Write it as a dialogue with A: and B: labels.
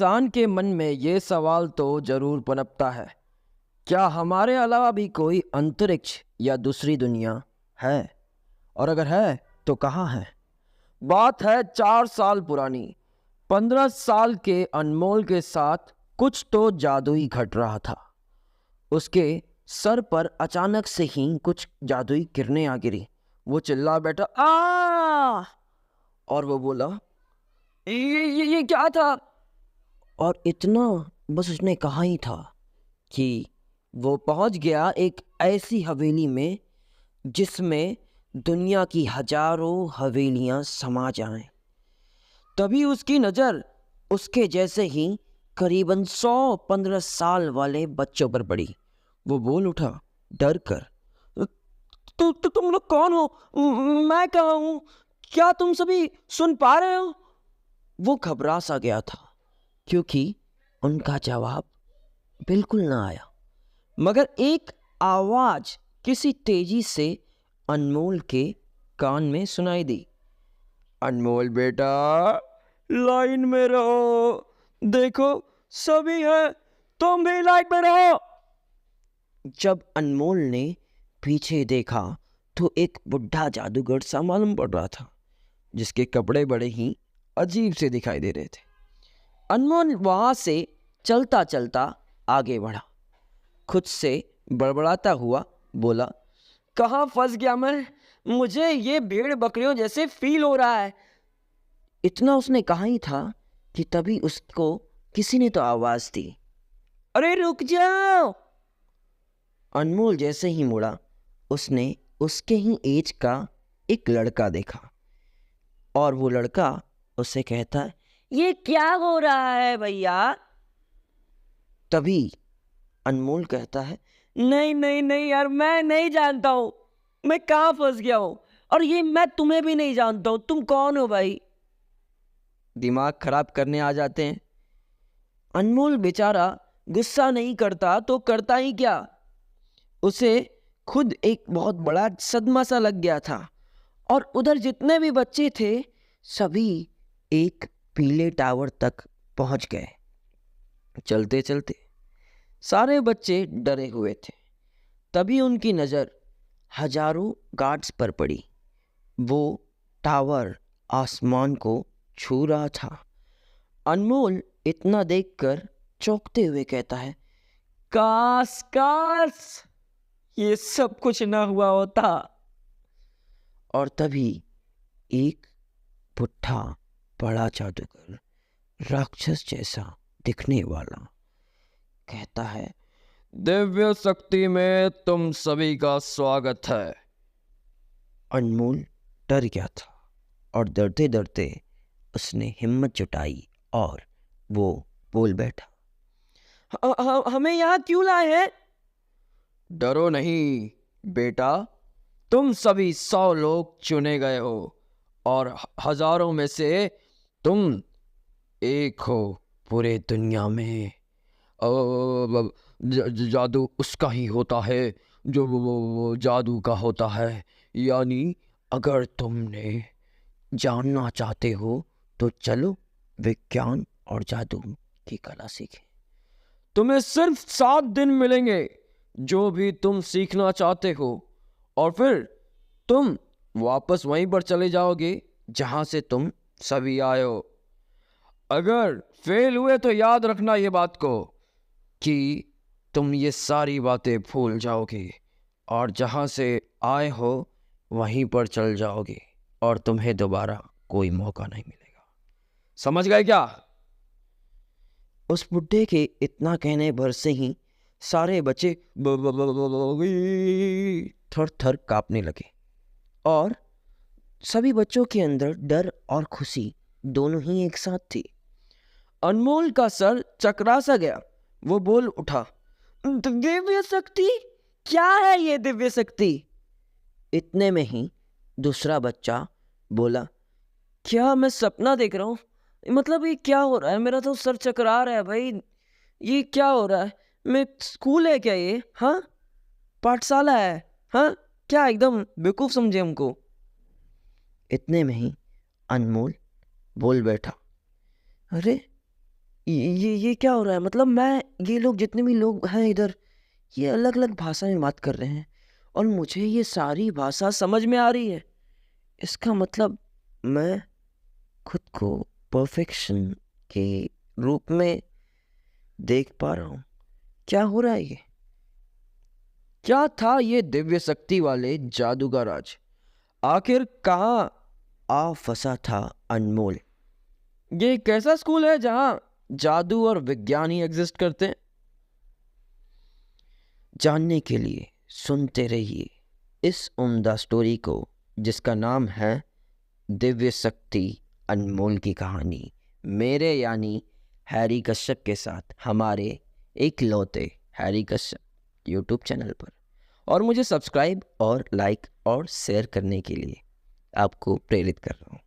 A: इंसान के मन में ये सवाल तो जरूर पनपता है, क्या हमारे अलावा भी कोई अंतरिक्ष या दूसरी दुनिया है? और अगर है तो कहाँ है? बात है 4 साल पुरानी। 15 साल के अनमोल के साथ कुछ तो जादुई घट रहा था। उसके सर पर अचानक से ही कुछ जादुई किरणें आ गिरी। वो चिल्ला बैठा, आ! और वो बोला, ये क्या था? और इतना बस उसने कहा ही था कि वो पहुंच गया एक ऐसी हवेली में जिसमें दुनिया की हजारों हवेलियां समा जाएं। तभी उसकी नज़र उसके जैसे ही करीबन 115 साल वाले बच्चों पर पड़ी। वो बोल उठा डर कर, तुम लोग कौन हो? मैं कहाँ हूँ? क्या तुम सभी सुन पा रहे हो? वो घबरा सा गया था क्योंकि उनका जवाब बिल्कुल ना आया, मगर एक आवाज किसी तेजी से अनमोल के कान में सुनाई दी। अनमोल बेटा, लाइन में रहो। देखो सभी है, तुम भी लाइन में रहो। जब अनमोल ने पीछे देखा तो एक बुढ़ा जादूगर सा मालूम पड़ रहा था, जिसके कपड़े बड़े ही अजीब से दिखाई दे रहे थे। अनमोल वहां से चलता चलता आगे बढ़ा, खुद से बड़बड़ाता हुआ बोला, कहाँ फंस गया मैं? मुझे ये भेड़ बकरियों जैसे फील हो रहा है। इतना उसने कहा ही था कि तभी उसको किसी ने तो आवाज दी, अरे रुक जाओ। अनमोल जैसे ही मुड़ा, उसने उसके ही एज का एक लड़का देखा और वो लड़का उससे कहता है, ये क्या हो रहा है भैया? तभी अनमोल कहता है, नहीं नहीं नहीं यार, मैं नहीं जानता हूं, मैं कहाँ फंस गया हूं, और ये मैं तुम्हें भी नहीं जानता हूं, तुम कौन हो भाई? दिमाग खराब करने आ जाते हैं। अनमोल बेचारा गुस्सा नहीं करता तो करता ही क्या, उसे खुद एक बहुत बड़ा सदमा सा लग गया था। और उधर जितने भी बच्चे थे सभी एक पीले टावर तक पहुंच गए। चलते चलते सारे बच्चे डरे हुए थे। तभी उनकी नज़र हजारों गार्ड्स पर पड़ी। वो टावर आसमान को छू रहा था। अनमोल इतना देखकर चौंकते हुए कहता है, काश काश ये सब कुछ ना हुआ होता। और तभी एक बुढ़ा बड़ा जादूगर, राक्षस जैसा दिखने वाला, कहता है, दिव्य शक्ति में तुम सभी का स्वागत है। अनमोल डर गया था और डरते डरते उसने हिम्मत जुटाई और वो बोल बैठा, हमें यहाँ क्यों लाए हैं? डरो नहीं बेटा, तुम सभी 100 लोग चुने गए हो और हजारों में से तुम एक हो पूरे दुनिया में। जादू उसका ही होता है जो वो जादू का होता है। यानी अगर तुमने जानना चाहते हो तो चलो विज्ञान और जादू की कला सीखें। तुम्हें सिर्फ 7 दिन मिलेंगे जो भी तुम सीखना चाहते हो, और फिर तुम वापस वहीं पर चले जाओगे जहां से तुम सभी आए हो। अगर फेल हुए तो याद रखना ये बात को कि तुम ये सारी बातें भूल जाओगे और जहां से आए हो वहीं पर चल जाओगे और तुम्हें दोबारा कोई मौका नहीं मिलेगा। समझ गए क्या? उस बुड्ढे के इतना कहने भर से ही सारे बच्चे थर थर कांपने लगे और सभी बच्चों के अंदर डर और खुशी दोनों ही एक साथ थी। अनमोल का सर चकरा सा गया। वो बोल उठा, दिव्य शक्ति? क्या है ये दिव्य शक्ति? इतने में ही दूसरा बच्चा बोला, क्या मैं सपना देख रहा हूँ? मतलब ये क्या हो रहा है? मेरा तो सर चकरा रहा है भाई, ये क्या हो रहा है? मैं स्कूल है क्या ये? हाँ, पाठशाला है? हाँ, क्या एकदम बेवकूफ समझे हमको? इतने में ही अनमोल बोल बैठा, अरे ये क्या हो रहा है? मतलब मैं, ये लोग जितने भी लोग हैं इधर, ये अलग अलग भाषा में बात कर रहे हैं और मुझे ये सारी भाषा समझ में आ रही है। इसका मतलब मैं खुद को परफेक्शन के रूप में देख पा रहा हूँ। क्या हो रहा है ये? क्या था ये दिव्य शक्ति वाले जादू का राज? आखिर कहाँ आ फंसा था अनमोल? ये एक ऐसा स्कूल है जहाँ जादू और विज्ञान ही एग्जिस्ट करते हैं? जानने के लिए सुनते रहिए इस उम्दा स्टोरी को, जिसका नाम है दिव्य शक्ति अनमोल की कहानी, मेरे यानी हैरी कश्यप के साथ, हमारे इकलौते हैरी कश्यप यूट्यूब चैनल पर। और मुझे सब्सक्राइब और लाइक और शेयर करने के लिए आपको प्रेरित कर रहा हूँ।